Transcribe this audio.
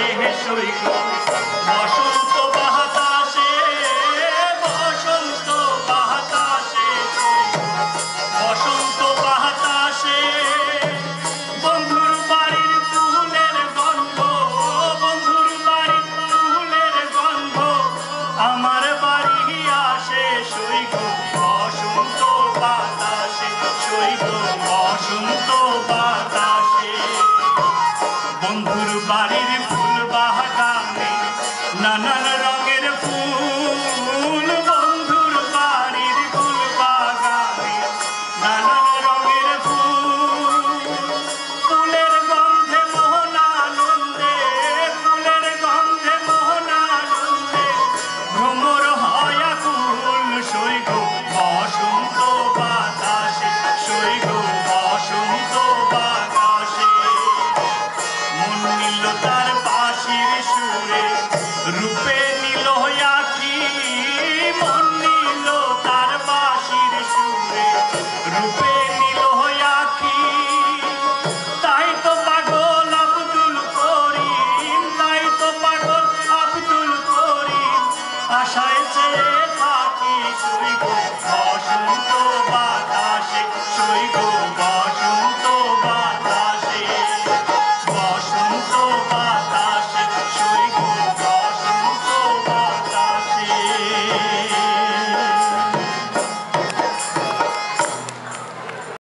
সৈগ বসন্ত বাতাসে বসন্ত বাতাসে বসন্ত বাতাসে বন্ধুর বাড়ির ফুলের গন্ধ বন্ধুর বাড়ির ফুলের গন্ধ আমার বাড়ি আসে সৈগ বসন্ত বাতাসে সৈগ বসন্ত বাতাসে বন্ধুর বাড়ির ফুল বাগানে নানান রঙের ফুল বন্ধুর বাড়ির ফুল বাগানে নানান রঙের ফুল ফুলের গন্ধে মোহনানন্দে ফুলের গন্ধে মোহনানন্দে ভ্রমর হয় আকুল সৈগ বসন্ত বাতাসে সৈগ বসন্ত বাতাসে মন নিল তার বাঁশির সুরে রূপে